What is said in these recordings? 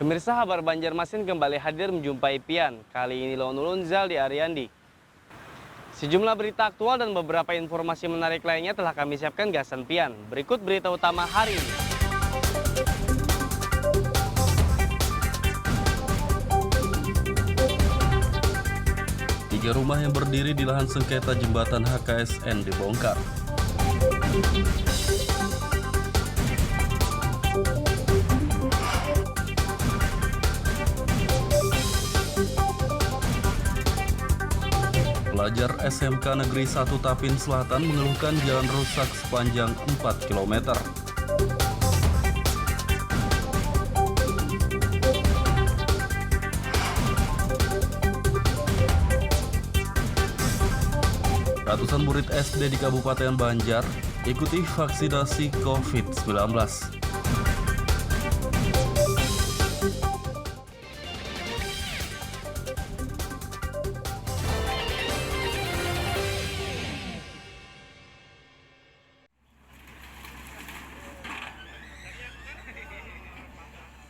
Pemirsa, Kabar Banjarmasin kembali hadir menjumpai Pian. Kali ini Lone Ulunzal di Ariandi. Sejumlah berita aktual dan beberapa informasi menarik lainnya telah kami siapkan gasan Pian. Berikut berita utama hari ini. Tiga rumah yang berdiri di lahan sengketa jembatan HKSN dibongkar. Pelajar SMK Negeri 1 Tapin Selatan mengeluhkan jalan rusak sepanjang 4 km. Ratusan murid SD di Kabupaten Banjar ikuti vaksinasi COVID-19.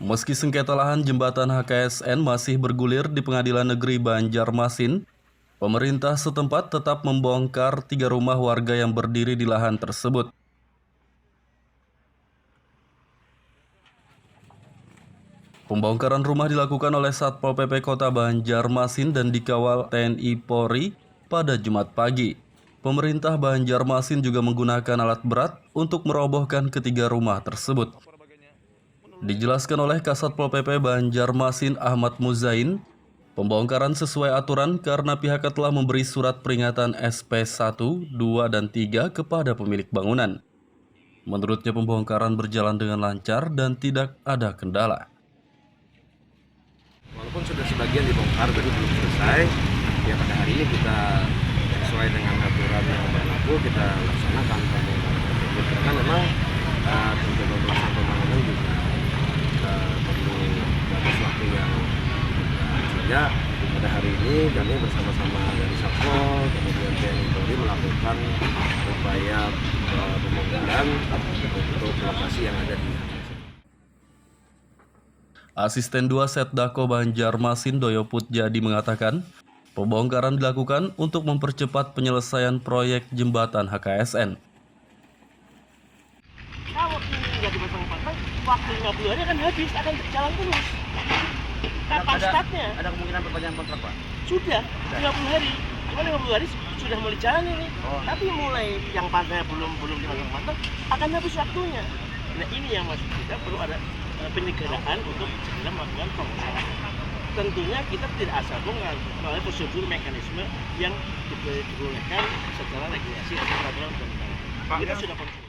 Meski sengketa lahan jembatan HKSN masih bergulir di Pengadilan Negeri Banjarmasin, pemerintah setempat tetap membongkar 3 rumah warga yang berdiri di lahan tersebut. Pembongkaran rumah dilakukan oleh Satpol PP Kota Banjarmasin dan dikawal TNI Polri pada Jumat pagi. Pemerintah Banjarmasin juga menggunakan alat berat untuk merobohkan ketiga rumah tersebut. Dijelaskan oleh Kasatpol PP Banjarmasin Ahmad Muzain, pembongkaran sesuai aturan karena pihaknya telah memberi surat peringatan SP 1, 2, dan 3 kepada pemilik bangunan. Menurutnya pembongkaran berjalan dengan lancar dan tidak ada kendala. Walaupun sudah sebagian dibongkar, tapi belum selesai. Ya pada hari ini kita sesuai dengan aturan yang berlaku kita laksanakan pembongkaran tersebut. Karena memang untuk pelaksanaan pembangunan juga perlu batas waktu yang sehingga pada hari ini kami bersama-sama dari Satpol kemudian TNI Polri melakukan upaya pembongkaran untuk lokasi yang ada di Asisten 2 Setdako Banjarmasin Doyo Putjadi mengatakan, pembongkaran dilakukan untuk mempercepat penyelesaian proyek jembatan HKSN. Kalau ini nggak dipasang-pasang, waktu 50 hari akan habis, akan berjalan terus. Kapan startnya? Ada kemungkinan perpanjangan kontrak, Pak? Sudah, 50 hari. Cuma 50 hari sudah mulai jalan ini. Tapi mulai yang pantai belum dipasang-pasang, akan habis waktunya. Nah ini yang maksud kita perlu ada penyegeraan untuk segera melakukan pembangunan. Tentunya kita tidak asal bongkar melalui prosedur mekanisme yang dibolehkan secara regulasi atau peraturan undang-undang. Kita sudah konsul.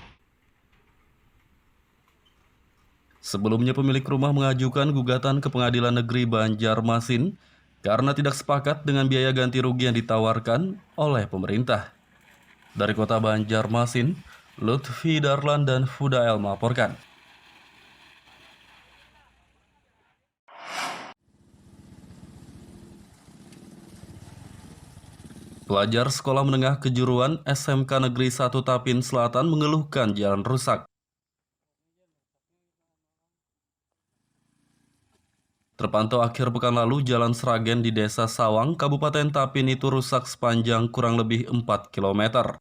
Sebelumnya pemilik rumah mengajukan gugatan ke Pengadilan Negeri Banjarmasin karena tidak sepakat dengan biaya ganti rugi yang ditawarkan oleh pemerintah. Dari Kota Banjarmasin, Lutfi Darlan dan Fudael melaporkan. Pelajar Sekolah Menengah Kejuruan SMK Negeri 1 Tapin Selatan mengeluhkan jalan rusak. Terpantau akhir pekan lalu, jalan Sragen di Desa Sawang, Kabupaten Tapin itu rusak sepanjang kurang lebih 4 km.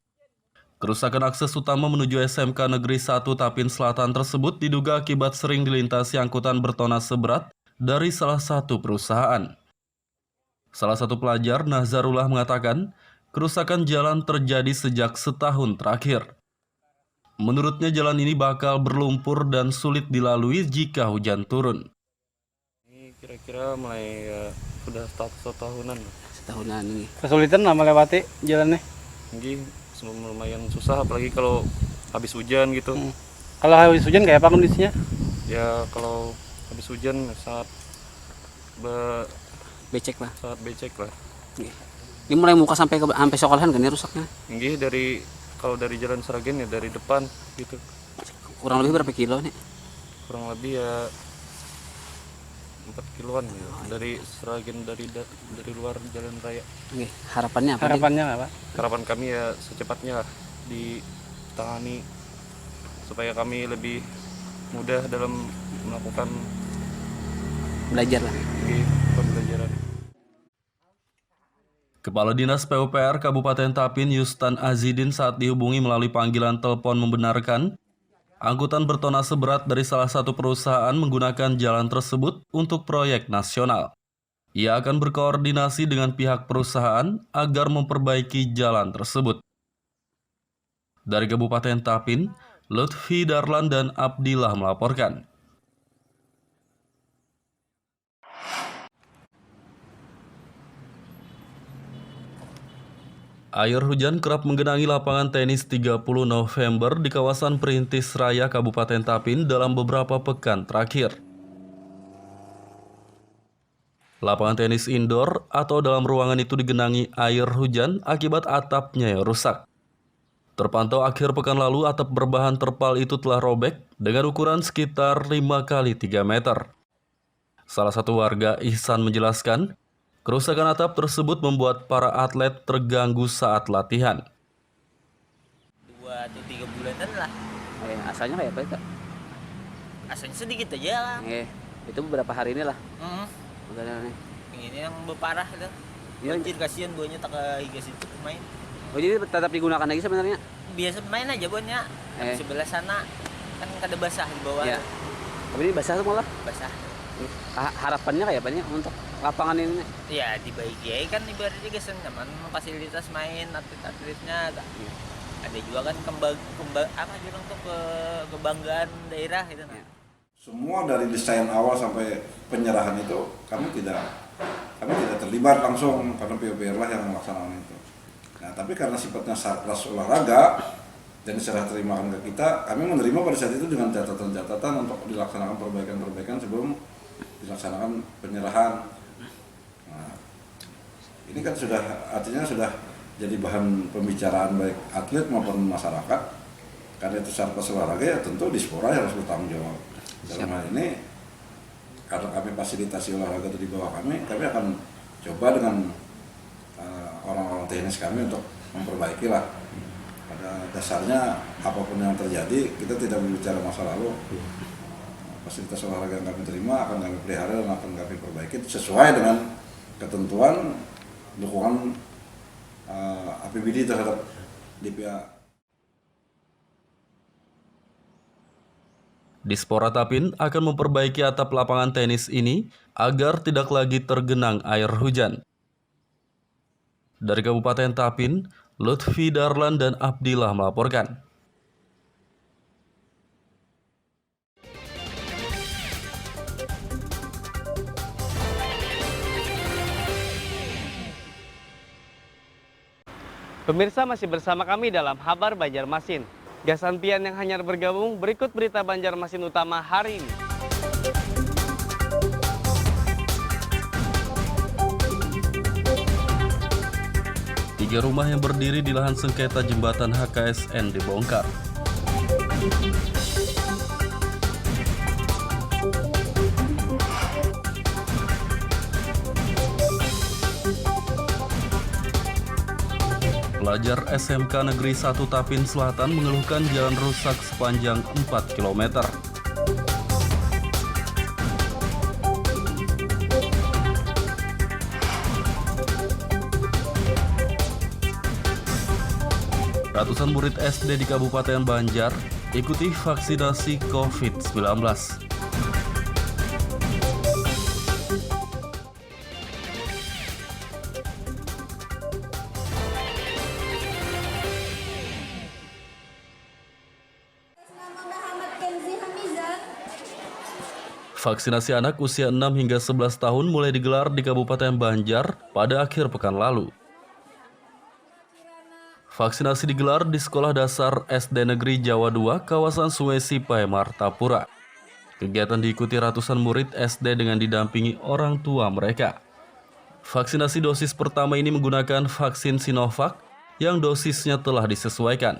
Kerusakan akses utama menuju SMK Negeri 1 Tapin Selatan tersebut diduga akibat sering dilintasi angkutan bertona seberat dari salah satu perusahaan. Salah satu pelajar, Nazarullah, mengatakan kerusakan jalan terjadi sejak setahun terakhir. Menurutnya jalan ini bakal berlumpur dan sulit dilalui jika hujan turun. Kira-kira mulai sudah setahunan. Setahunan ini. Kesulitan lah melewati jalannya. Mungkin lumayan susah apalagi kalau habis hujan gitu. Kalau habis hujan kayak apa kondisinya? Ya kalau habis hujan sangat Becek lah. sangat becek lah. Ini mulai muka sampai sekolahan kan ini rusaknya. Mungkin kalau dari jalan Sragen ya dari depan gitu. Kurang lebih berapa kilo nih? Kurang lebih ya 4 kiloan ya. Dari Sragen dari luar jalan raya. Oke, harapannya apa? Harapannya apa? Harapan kami ya secepatnya lah ditangani supaya kami lebih mudah dalam melakukan belajar lah. di pembelajaran. Kepala Dinas PUPR Kabupaten Tapin Yustan Azidin saat dihubungi melalui panggilan telepon membenarkan angkutan bertona seberat dari salah satu perusahaan menggunakan jalan tersebut untuk proyek nasional. Ia akan berkoordinasi dengan pihak perusahaan agar memperbaiki jalan tersebut. Dari Kabupaten Tapin, Lutfi Darlan dan Abdillah melaporkan. Air hujan kerap menggenangi lapangan tenis 30 November di kawasan Perintis Raya Kabupaten Tapin dalam beberapa pekan terakhir. Lapangan tenis indoor atau dalam ruangan itu digenangi air hujan akibat atapnya yang rusak. Terpantau akhir pekan lalu atap berbahan terpal itu telah robek dengan ukuran sekitar 5 kali 3 meter. Salah satu warga, Ihsan, menjelaskan, kerusakan atap tersebut membuat para atlet terganggu saat latihan. 2 atau 3 bulanan lah. Asalnya kayak apa itu? Asalnya sedikit aja lah. Itu beberapa hari ini lah. Udah nih. Ini yang berparah itu. Iya. Anjir, kasihan buahnya tak higas itu main. Oh, jadi tetap digunakan lagi sebenarnya? Biasa main aja buahnya. Sebelah sana kan kada basah di bawah. Iya. Tapi ini basah tuh malah. Basah. Harapannya kayak apa nih untuk lapangan ini? Ya dibaiki aja kan ibaratnya gesan nyaman fasilitas main atlet-atletnya. Ada juga kan apa juga untuk kebanggaan daerah gitu. Ya. Semua dari desain awal sampai penyerahan itu kami tidak terlibat langsung karena PUPR lah yang melaksanakan itu. Nah, tapi karena sifatnya Satgas olahraga dan diserah terimakan ke kita, kami menerima pada saat itu dengan catatan-catatan untuk dilaksanakan perbaikan-perbaikan sebelum dilaksanakan penyerahan. Nah, ini kan artinya sudah jadi bahan pembicaraan baik atlet maupun masyarakat. Karena itu Satgas olahraga ya tentu Dispora yang harus bertanggung jawab. Dalam hal ini, karena kami fasilitasi olahraga itu di bawah kami akan coba dengan orang-orang teknis kami untuk memperbaiki lah. Pada dasarnya apapun yang terjadi, kita tidak berbicara masa lalu. Fasilitas olahraga yang kami terima akan kami pelihara dan akan kami perbaiki sesuai dengan ketentuan dukungan APBD terhadap DPA. Dispora Tapin akan memperbaiki atap lapangan tenis ini agar tidak lagi tergenang air hujan. Dari Kabupaten Tapin, Lutfi Darlan dan Abdillah melaporkan. Pemirsa masih bersama kami dalam Kabar Banjarmasin. Gasan Pian yang hanya bergabung, berikut berita Banjarmasin utama hari ini. Tiga rumah yang berdiri di lahan sengketa jembatan HKSN dibongkar. Pelajar SMK Negeri 1 Tapin Selatan mengeluhkan jalan rusak sepanjang 4 km. Ratusan murid SD di Kabupaten Banjar ikuti vaksinasi COVID-19. Vaksinasi anak usia 6 hingga 11 tahun mulai digelar di Kabupaten Banjar pada akhir pekan lalu. Vaksinasi digelar di Sekolah Dasar SD Negeri Jawa 2, kawasan Sungai Sipai, Martapura. Kegiatan diikuti ratusan murid SD dengan didampingi orang tua mereka. Vaksinasi dosis pertama ini menggunakan vaksin Sinovac yang dosisnya telah disesuaikan.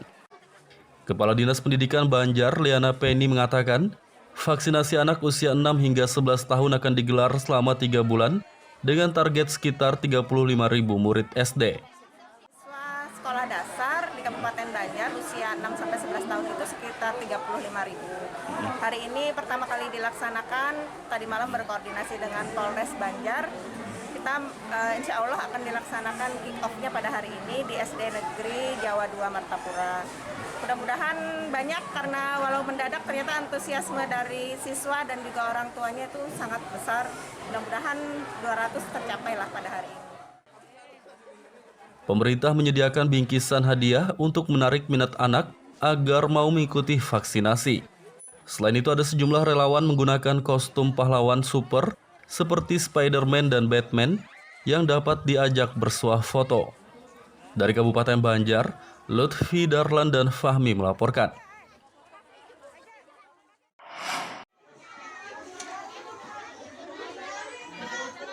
Kepala Dinas Pendidikan Banjar, Liana Penny, mengatakan, vaksinasi anak usia 6 hingga 11 tahun akan digelar selama 3 bulan dengan target sekitar 35.000 murid SD. Siswa sekolah dasar di Kabupaten Banjar usia 6-11 tahun itu sekitar 35.000. Hari ini pertama kali dilaksanakan, tadi malam berkoordinasi dengan Polres Banjar. Kita insya Allah akan dilaksanakan kick-off-nya pada hari ini di SD Negeri Jawa 2 Martapura. Mudah-mudahan banyak karena walau mendadak ternyata antusiasme dari siswa dan juga orang tuanya itu sangat besar. Mudah-mudahan 200 tercapai lah pada hari ini. Pemerintah menyediakan bingkisan hadiah untuk menarik minat anak agar mau mengikuti vaksinasi. Selain itu ada sejumlah relawan menggunakan kostum pahlawan super seperti Spider-Man dan Batman yang dapat diajak bersuah foto. Dari Kabupaten Banjar, Lutfi Darlan dan Fahmi melaporkan.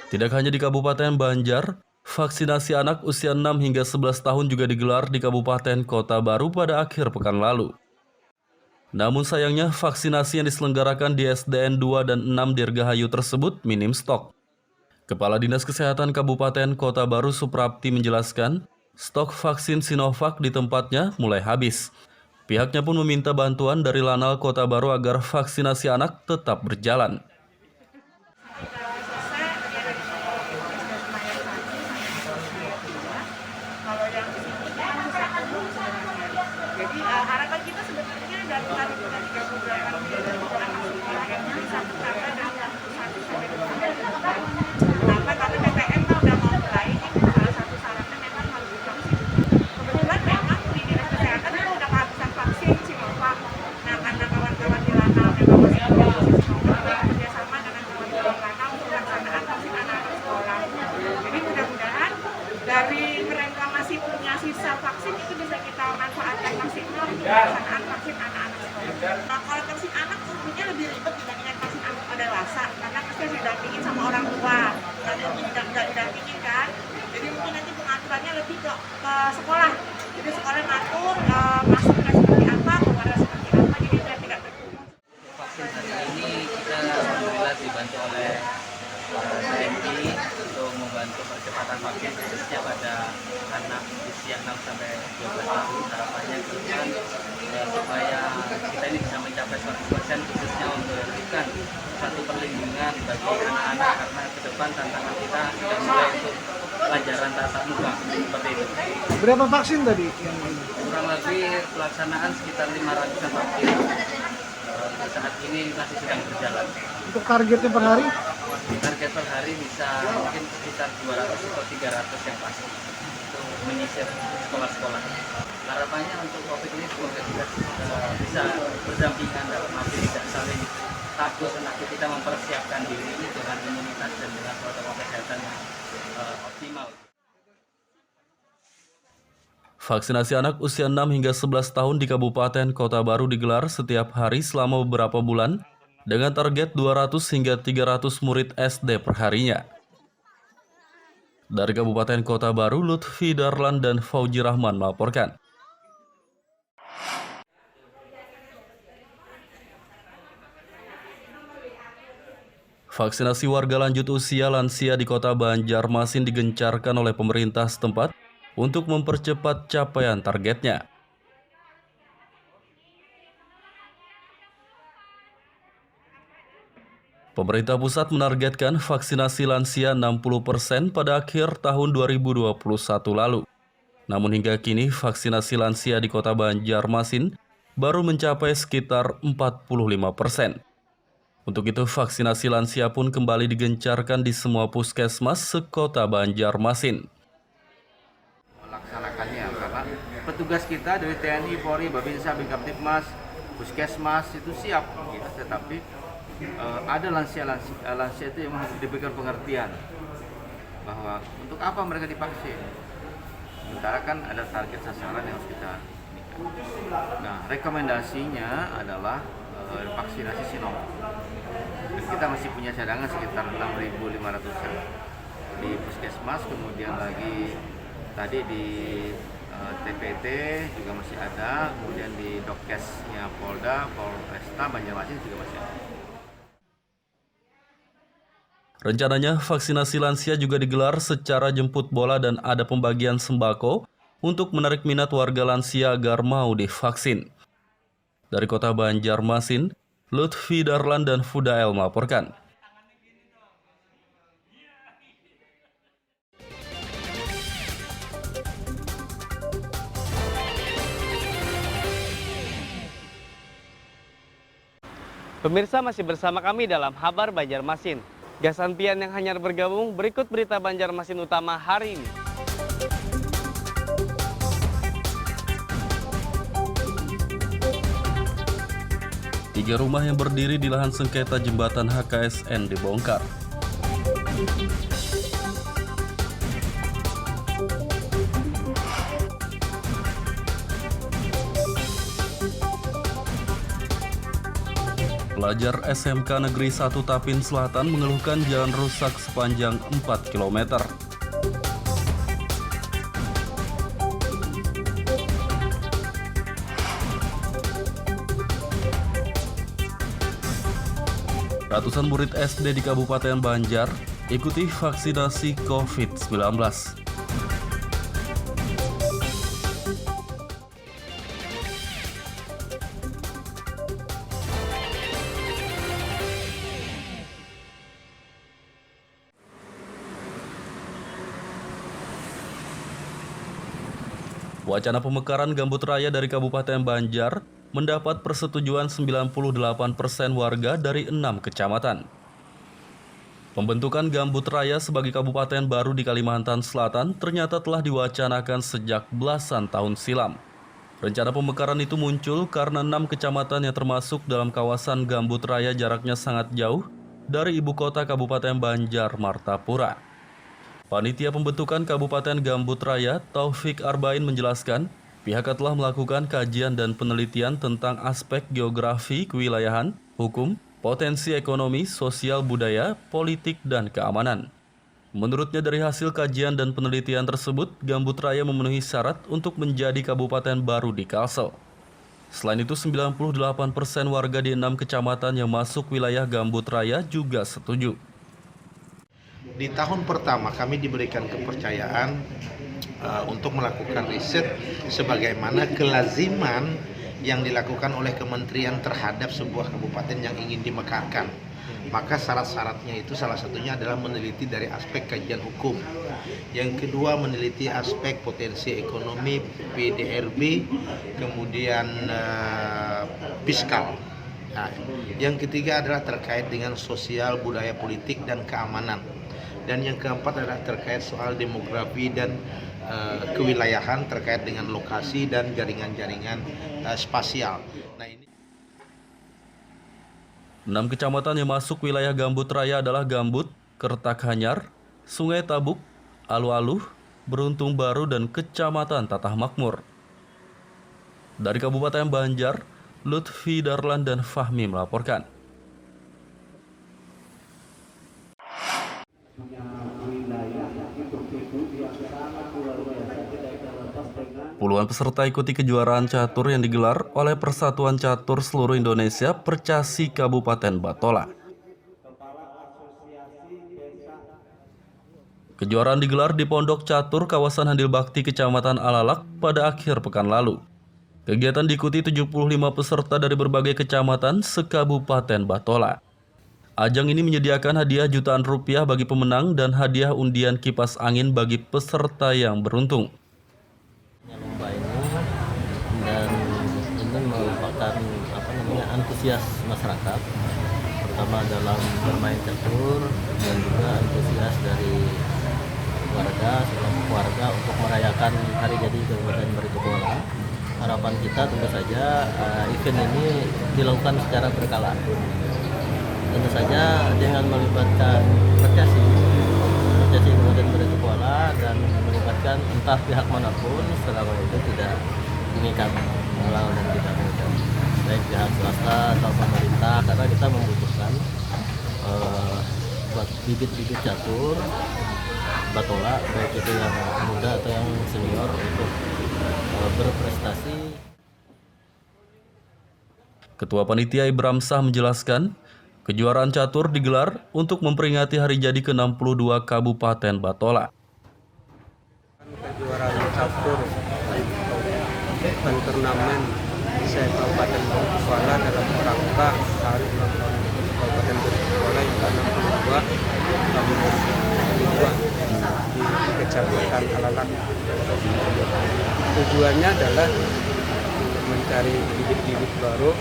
Tidak hanya di Kabupaten Banjar, vaksinasi anak usia 6 hingga 11 tahun juga digelar di Kabupaten Kota Baru pada akhir pekan lalu. Namun sayangnya vaksinasi yang diselenggarakan di SDN 2 dan 6 Dirgahayu tersebut minim stok. Kepala Dinas Kesehatan Kabupaten Kota Baru Suprapti menjelaskan, stok vaksin Sinovac di tempatnya mulai habis. Pihaknya pun meminta bantuan dari Lanal Kota Baru agar vaksinasi anak tetap berjalan. Jadi harapan kita sebenarnya dari hari kita 38 anak sekolah yang bisa tercapai dari 1 sampai 2. Kenapa? Karena PPM kan udah mau mulai, ini salah satu syaratnya memang harus divaksin. Kebetulan memang di Dinas Kesehatan itu udah kehabisan vaksin Sinovac. Nah, karena kawan-kawan di Lanal memang masih produksi Sinovac, bekerjasama dengan kawan-kawan Lanal untuk pelaksanaan vaksin anak-anak sekolah. Jadi mudah-mudahan dari mereka masih punya sisa vaksin itu bisa kita manfaatkan maksimal untuk pelaksanaan vaksin anak-anak sekolah. Nah, kalau vaksin anak tentunya lebih ribet dibandingkan vaksin anak pada dewasa karena pasti harus didampingin sama orang tua. Dan mungkin tidak didampingin kan, jadi mungkin nanti pengaturannya lebih ke sekolah. Jadi sekolah ngatur masuknya seperti apa, keluarnya seperti apa, jadi biar tidak terkumpul. Vaksin hari ini kita alhamdulillah dibantu oleh TNI untuk membantu percepatan vaksin khususnya pada anak usia 6 sampai 12 tahun. Harapannya ke depan supaya kita ini bisa mencapai 100% khususnya memberikan satu perlindungan bagi anak-anak karena ke depan tantangan kita sudah mulai untuk pelajaran tatap muka seperti itu. Berapa vaksin tadi yang ini? Kurang lebih pelaksanaan sekitar 500 vaksin. Saat ini masih sedang berjalan. Untuk targetnya per hari? Target per hari bisa mungkin sekitar 200 atau 300 yang pasti untuk menyisir sekolah-sekolah. Harapannya untuk COVID ini semoga kita bisa berdampingan dalam arti tidak saling takut, tetapi kita mempersiapkan diri ini dengan imunitas dan dengan protokol kesehatan yang optimal. Vaksinasi anak usia 6 hingga 11 tahun di Kabupaten Kota Baru digelar setiap hari selama beberapa bulan dengan target 200 hingga 300 murid SD perharinya. Dari Kabupaten Kota Baru, Lutfi Darlan dan Fauji Rahman melaporkan. Vaksinasi warga lanjut usia lansia di Kota Banjarmasin digencarkan oleh pemerintah setempat untuk mempercepat capaian targetnya. Pemerintah pusat menargetkan vaksinasi lansia 60% pada akhir tahun 2021 lalu. Namun hingga kini vaksinasi lansia di Kota Banjarmasin baru mencapai sekitar 45%. Untuk itu vaksinasi lansia pun kembali digencarkan di semua puskesmas se-Kota Banjarmasin. Melaksanakannya karena petugas kita dari TNI, Polri, Babinsa, Bingkamtibmas, Puskesmas itu siap gitu, tetapi ada lansia itu yang harus diberikan pengertian bahwa untuk apa mereka divaksin. Sementara kan ada target sasaran yang harus kita inikan. Nah, rekomendasinya adalah vaksinasi Sinovac. Dan kita masih punya cadangan sekitar 6.500-an di Puskesmas, kemudian lagi tadi di TPT juga masih ada, kemudian di Dokesnya Polda, Polresta Banjarmasin juga masih ada. Rencananya vaksinasi lansia juga digelar secara jemput bola dan ada pembagian sembako untuk menarik minat warga lansia agar mau divaksin. Dari Kota Banjarmasin, Lutfi Darlan dan Fudael melaporkan. Pemirsa masih bersama kami dalam Kabar Banjarmasin. Gasan Pian yang hanyar bergabung, berikut berita Banjarmasin utama hari ini. Tiga rumah yang berdiri di lahan sengketa jembatan HKSN dibongkar. Pelajar SMK Negeri 1 Tapin Selatan mengeluhkan jalan rusak sepanjang 4 km. Ratusan murid SD di Kabupaten Banjar ikuti vaksinasi COVID-19. Wacana pemekaran gambut raya dari Kabupaten Banjar mendapat persetujuan 98% warga dari 6 kecamatan. Pembentukan gambut raya sebagai kabupaten baru di Kalimantan Selatan ternyata telah diwacanakan sejak belasan tahun silam. Rencana pemekaran itu muncul karena 6 kecamatan yang termasuk dalam kawasan gambut raya jaraknya sangat jauh dari ibu kota Kabupaten Banjar, Martapura. Panitia pembentukan Kabupaten Gambut Raya, Taufik Arbain menjelaskan, pihaknya telah melakukan kajian dan penelitian tentang aspek geografi, kewilayahan, hukum, potensi ekonomi, sosial budaya, politik, dan keamanan. Menurutnya dari hasil kajian dan penelitian tersebut, Gambut Raya memenuhi syarat untuk menjadi kabupaten baru di Kalsel. Selain itu, 98% warga di 6 kecamatan yang masuk wilayah Gambut Raya juga setuju. Di tahun pertama kami diberikan kepercayaan untuk melakukan riset sebagaimana kelaziman yang dilakukan oleh kementerian terhadap sebuah kabupaten yang ingin dimekarkan. Maka syarat-syaratnya itu salah satunya adalah meneliti dari aspek kajian hukum. Yang kedua meneliti aspek potensi ekonomi, PDRB, kemudian fiskal. Nah, yang ketiga adalah terkait dengan sosial, budaya, politik, dan keamanan. Dan yang keempat adalah terkait soal demografi dan kewilayahan terkait dengan lokasi dan jaringan-jaringan spasial. Nah, ini 6 kecamatan yang masuk wilayah Gambut Raya adalah Gambut, Kertakhanyar, Sungai Tabuk, Alu-Aluh, Beruntung Baru, dan Kecamatan Tatah Makmur. Dari Kabupaten Banjar, Lutfi Darlan dan Fahmi melaporkan. Puluhan peserta ikuti kejuaraan catur yang digelar oleh Persatuan Catur Seluruh Indonesia Percasi Kabupaten Batola. Kejuaraan digelar di Pondok Catur kawasan Handil Bakti Kecamatan Alalak pada akhir pekan lalu. Kegiatan diikuti 75 peserta dari berbagai kecamatan se-Kabupaten Batola. Ajang ini menyediakan hadiah jutaan rupiah bagi pemenang dan hadiah undian kipas angin bagi peserta yang beruntung. Dan ini merupakan antusias masyarakat, pertama dalam bermain catur dan juga antusias dari sekelompok warga untuk merayakan hari jadi Kabupaten Baritokuala. Harapan kita tentu saja event ini dilakukan secara berkala. Tentu saja dengan melibatkan Percasi Kabupaten Baritokuala dan melibatkan entah pihak manapun selama itu tidak mengikat halal dan tidak mengikat, baik pihak swasta atau pemerintah, karena kita membutuhkan buat bibit-bibit catur Batola, baik itu yang muda atau yang senior untuk berprestasi. Ketua Panitia Ibram Shah menjelaskan, kejuaraan catur digelar untuk memperingati hari jadi ke-62 Kabupaten Batola. Kejuaraan catur dan turnamen Desa Kabupaten Kuala dalam rangka hari ulang tahun Kabupaten Kuala yang ke-62 tahun 2002 di Kecamatan Alalan. Tujuannya adalah untuk mencari bibit-bibit baru,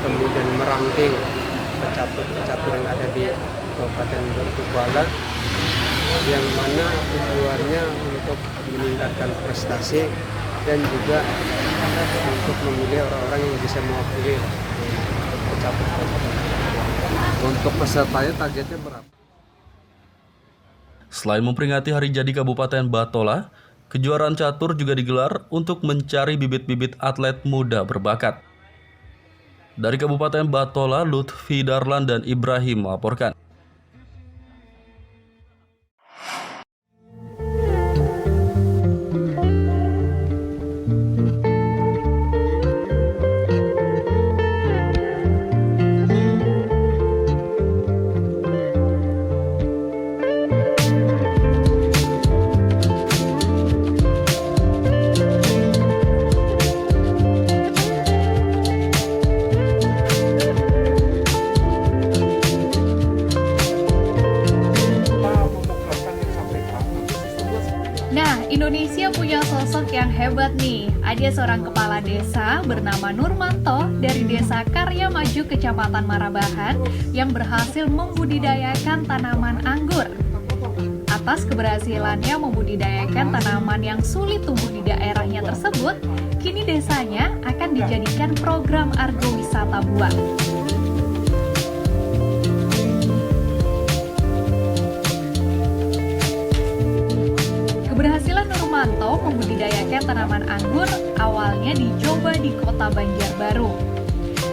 kemudian merangking pecatur-pecatur yang ada di Kabupaten Kuala, yang mana tujuannya untuk meningkatkan prestasi dan juga untuk memilih orang-orang yang bisa mewakili pecatur-pecatur. Untuk pesertanya targetnya berapa? Selain memperingati Hari Jadi Kabupaten Batola, kejuaraan catur juga digelar untuk mencari bibit-bibit atlet muda berbakat. Dari Kabupaten Batola, Lutfi Darlan dan Ibrahim melaporkan. Indonesia punya sosok yang hebat nih. Ada seorang kepala desa bernama Nurmanto dari Desa Karya Maju, Kecamatan Marabahan, yang berhasil membudidayakan tanaman anggur. Atas keberhasilannya membudidayakan tanaman yang sulit tumbuh di daerahnya tersebut, kini desanya akan dijadikan program agrowisata buah. Keberhasilan Nurmanto membudidayakan tanaman anggur awalnya dicoba di Kota Banjarbaru.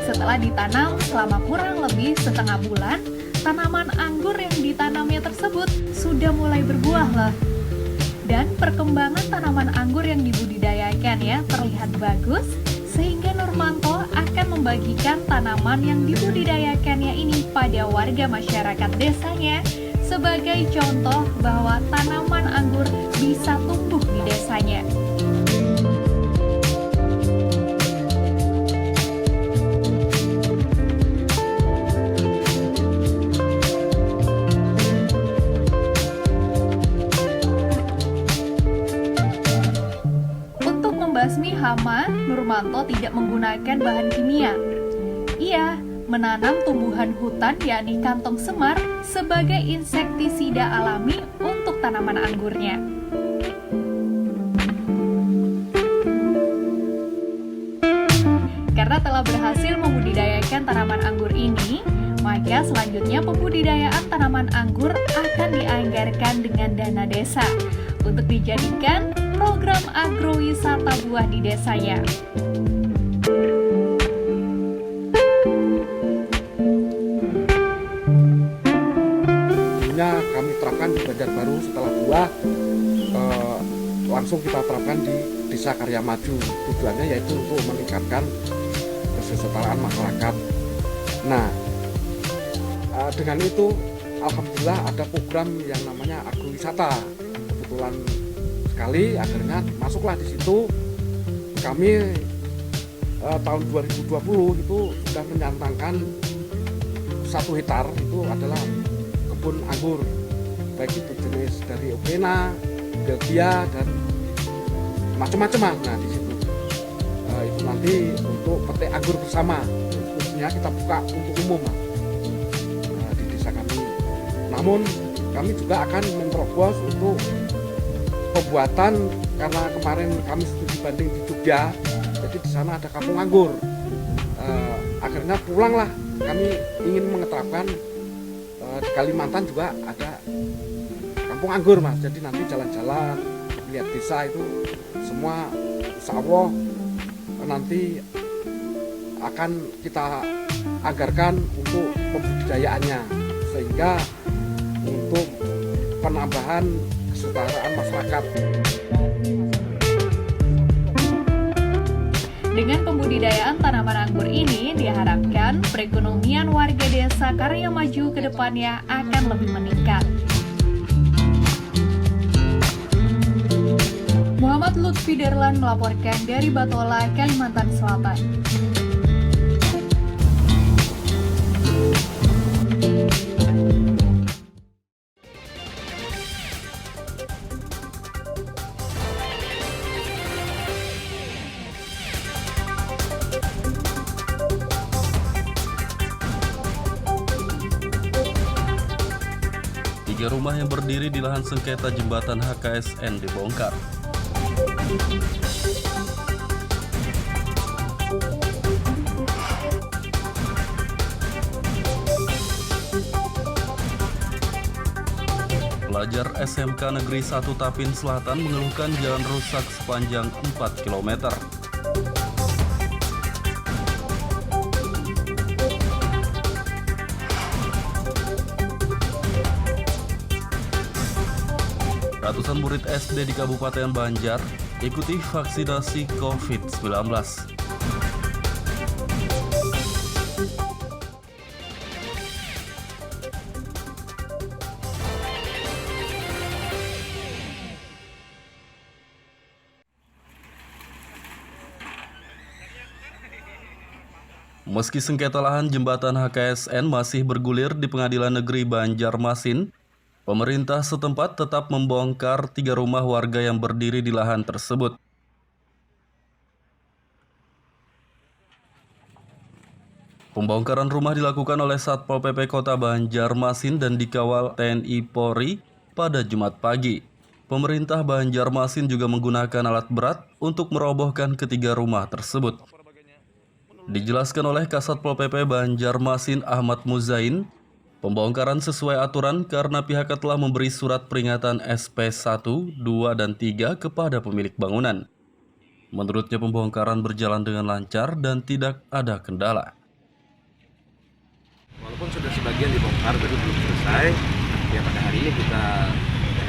Setelah ditanam selama kurang lebih setengah bulan, tanaman anggur yang ditanamnya tersebut sudah mulai berbuah loh. Dan perkembangan tanaman anggur yang dibudidayakan ya terlihat bagus, sehingga Nurmanto akan membagikan tanaman yang dibudidayakannya ini pada warga masyarakat desanya, sebagai contoh bahwa tanaman anggur bisa tumbuh di desanya. Untuk membasmi hama, Nurmanto tidak menggunakan bahan kimia. Ia menanam tumbuhan hutan yakni kantong semar sebagai insektisida alami untuk tanaman anggurnya. Karena telah berhasil membudidayakan tanaman anggur ini, maka selanjutnya pembudidayaan tanaman anggur akan dianggarkan dengan dana desa untuk dijadikan program agrowisata buah di desanya. Kami terapkan di Banjarbaru setelah buah, langsung kita terapkan di Desa Karya Maju. Tujuannya yaitu untuk meningkatkan kesejahteraan masyarakat. Nah, dengan itu alhamdulillah ada program yang namanya agrowisata. Kebetulan sekali akhirnya masuklah di situ. Kami tahun 2020 itu sudah menyantangkan 1 hektar itu adalah kebun anggur, baik itu jenis dari Opena, Belgia, dan macam-macam. Nah di situ itu nanti untuk petik anggur bersama, khususnya kita buka untuk umum di desa kami. Namun kami juga akan menerobos untuk pembuatan, karena kemarin kami studi banding di Jogja, jadi di sana ada kampung anggur. Akhirnya pulanglah, kami ingin mengetapkan di Kalimantan juga ada kampung anggur mas. Jadi nanti jalan-jalan lihat desa itu semua, insya Allah nanti akan kita anggarkan untuk pembudidayaannya, sehingga untuk penambahan kesejahteraan masyarakat. Dengan pembudidayaan tanaman anggur ini diharapkan perekonomian warga Desa Karya Maju ke depannya akan lebih meningkat. Muhammad Muhammad Lutfi Darlan melaporkan dari Batola, Kalimantan Selatan. Tiga rumah yang berdiri di lahan sengketa jembatan HKSN dibongkar. Pelajar SMK Negeri 1 Tapin Selatan mengeluhkan jalan rusak sepanjang 4 km. Ratusan murid SD di Kabupaten Banjar ikuti vaksinasi COVID-19. Meski sengketa lahan jembatan HKSN masih bergulir di Pengadilan Negeri Banjarmasin, pemerintah setempat tetap membongkar 3 rumah warga yang berdiri di lahan tersebut. Pembongkaran rumah dilakukan oleh Satpol PP Kota Banjarmasin dan dikawal TNI Polri pada Jumat pagi. Pemerintah Banjarmasin juga menggunakan alat berat untuk merobohkan ketiga rumah tersebut. Dijelaskan oleh Kasatpol PP Banjarmasin Ahmad Muzain, pembongkaran sesuai aturan karena pihaknya telah memberi surat peringatan SP 1, 2, dan 3 kepada pemilik bangunan. Menurutnya pembongkaran berjalan dengan lancar dan tidak ada kendala. Walaupun sudah sebagian dibongkar, tapi belum selesai. Ya pada hari ini kita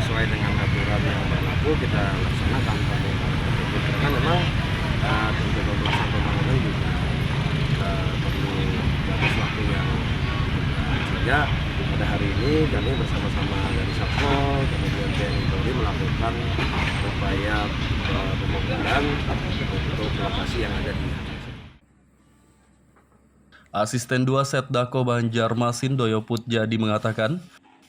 sesuai dengan aturan yang berlaku, kita laksanakan pembongkaran tersebut. Karena memang untuk pemberlasan pembangunan juga perlu waktu yang saja. Pada hari ini kami bersama-sama dari Satpol, kemudian TNI Polri melakukan upaya pembongkaran untuk lokasi yang ada di Asisten 2 Setdako Banjarmasin Doyo Putjadi mengatakan,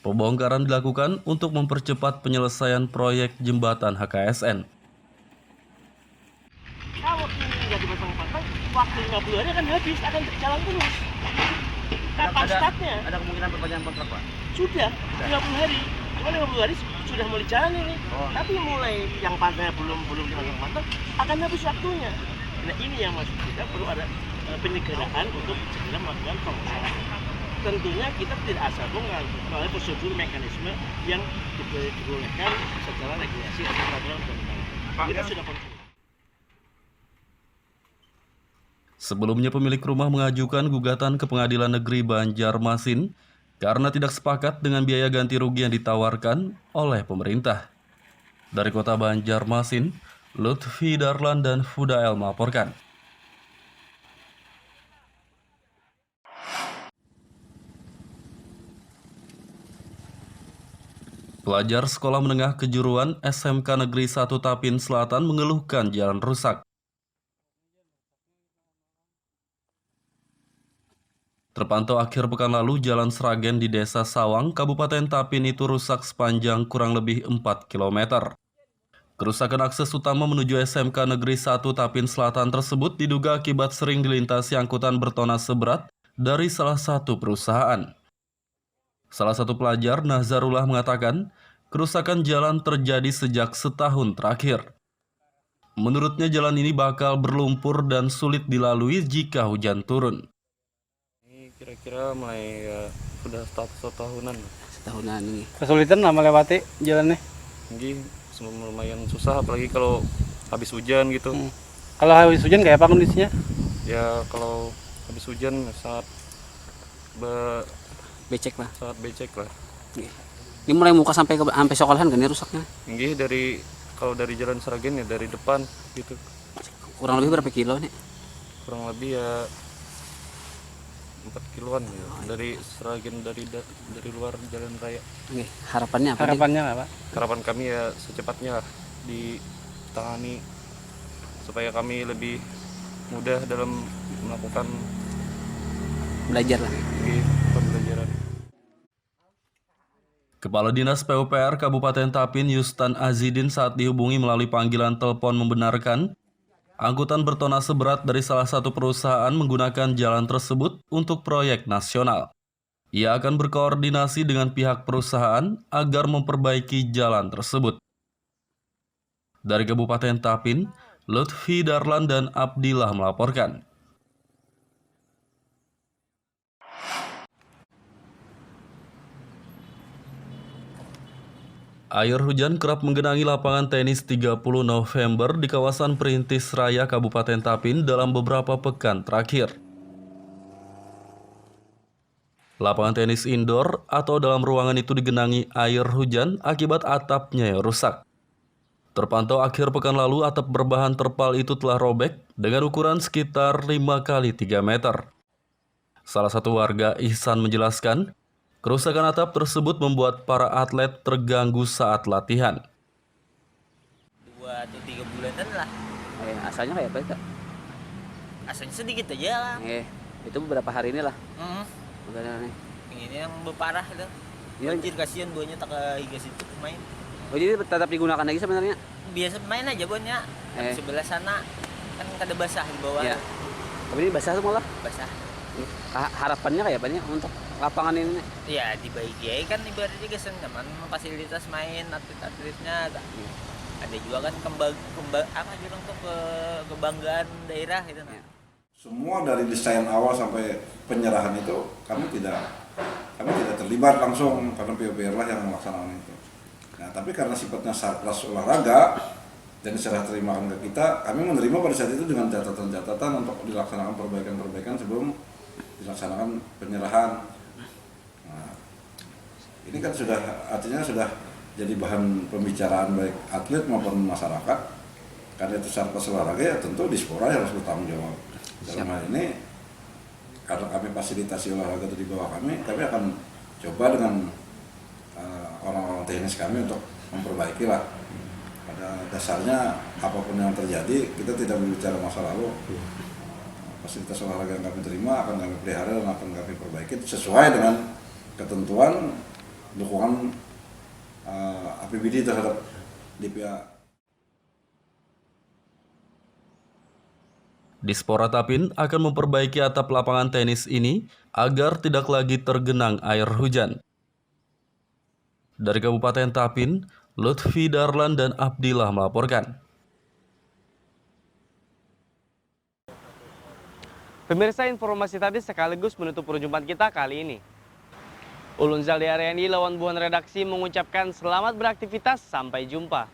pembongkaran dilakukan untuk mempercepat penyelesaian proyek jembatan HKSN. Kalau ini nggak dipasang-pasang, waktu 50 hari akan habis, akan berjalan terus. Kapan startnya? Ada kemungkinan perpanjangan kontrak, Pak? Sudah, 50 hari. Cuma 50 hari sudah mulai jalan ini. Tapi mulai yang pantai belum dipasang-pasang, akan habis waktunya. Nah ini yang maksud kita perlu ada penyegeraan untuk segera melakukan pembangunan. Tentunya kita tidak asal bongkar melalui prosedur mekanisme yang dibolehkan secara regulasi atau peraturan undang-undang. Kita sudah kontrol. Sebelumnya pemilik rumah mengajukan gugatan ke Pengadilan Negeri Banjarmasin karena tidak sepakat dengan biaya ganti rugi yang ditawarkan oleh pemerintah. Dari Kota Banjarmasin, Lutfi Darlan dan Fudael melaporkan. Pelajar Sekolah Menengah Kejuruan SMK Negeri 1 Tapin Selatan mengeluhkan jalan rusak. Terpantau akhir pekan lalu, jalan Sragen di Desa Sawang, Kabupaten Tapin itu rusak sepanjang kurang lebih 4 km. Kerusakan akses utama menuju SMK Negeri 1 Tapin Selatan tersebut diduga akibat sering dilintasi angkutan bertona seberat dari salah satu perusahaan. Salah satu pelajar, Nazarullah, mengatakan kerusakan jalan terjadi sejak setahun terakhir. Menurutnya jalan ini bakal berlumpur dan sulit dilalui jika hujan turun. Kira-kira mulai sudah setahunan. Setahunan ini. Kesulitan lah melewati jalannya. Ini lumayan susah, apalagi kalau habis hujan gitu. Kalau habis hujan kayak apa kondisinya? Ya kalau habis hujan saat becek lah. Saat becek lah. Ini mulai muka sampai sekolahan kan ini rusaknya? Ini kalau dari jalan Sragen ya dari depan gitu. Kurang lebih berapa kilo nih? Kurang lebih ya 4 kiloan ya. Dari Sragen dari luar jalan raya. Harapannya apa? Harapannya apa? Harapan kami ya secepatnya tangani supaya kami lebih mudah dalam melakukan Belajar lah. pembelajaran. Kepala Dinas PUPR Kabupaten Tapin Yustan Azidin saat dihubungi melalui panggilan telepon membenarkan angkutan bertona seberat dari salah satu perusahaan menggunakan jalan tersebut untuk proyek nasional. Ia akan berkoordinasi dengan pihak perusahaan agar memperbaiki jalan tersebut. Dari Kabupaten Tapin, Lutfi Darlan dan Abdillah melaporkan. Air hujan kerap menggenangi lapangan tenis 30 November di kawasan Perintis Raya Kabupaten Tapin dalam beberapa pekan terakhir. Lapangan tenis indoor atau dalam ruangan itu digenangi air hujan akibat atapnya yang rusak. Terpantau akhir pekan lalu atap berbahan terpal itu telah robek dengan ukuran sekitar 5 x 3 meter. Salah satu warga, Ihsan, menjelaskan, kerusakan atap tersebut membuat para atlet terganggu saat latihan. 2 atau 3 bulanan lah. Asalnya kayak apa itu? Asalnya sedikit aja lah. Itu beberapa hari ini lah. Udah nih. Ini yang berparah itu. Banjir, kasihan buahnya tak ke situ main. Oh, jadi tetap digunakan lagi sebenarnya? Biasa main aja buahnya. Sebelah sana kan kada basah di bawah. Iya. Tapi ini basah tuh malah? Basah. Harapannya kayak apa nih untuk lapangan ini? Ya dibaiki ya kan ibaratnya kesan nyaman fasilitas main atlet-atletnya ada juga kan apa juga untuk kebanggaan daerah gitu. Semua dari desain awal sampai penyerahan itu kami tidak terlibat langsung karena PUPR lah yang melaksanakan itu. Nah, tapi karena sifatnya Satgas olahraga dan serah terimakan ke kita, kami menerima pada saat itu dengan catatan-catatan untuk dilaksanakan perbaikan-perbaikan sebelum dilaksanakan penyerahan. Nah, ini kan artinya sudah jadi bahan pembicaraan baik atlet maupun masyarakat. Karena itu Satgas olahraga ya tentu Dispora yang harus bertanggung jawab. Dalam hal ini karena kami fasilitasi olahraga itu di bawah kami akan coba dengan orang-orang teknis kami untuk memperbaiki lah. Pada dasarnya apapun yang terjadi kita tidak berbicara masa lalu. Fasilitas olahraga yang kami terima akan kami pelihara dan akan kami perbaiki sesuai dengan ketentuan dukungan APBD terhadap DPA. Dispora Tapin akan memperbaiki atap lapangan tenis ini agar tidak lagi tergenang air hujan. Dari Kabupaten Tapin, Lutfi Darlan dan Abdillah melaporkan. Pemirsa, informasi tadi sekaligus menutup perjumpaan kita kali ini. Ulun Zaldi Ariandi lawan buan redaksi mengucapkan selamat beraktivitas, sampai jumpa.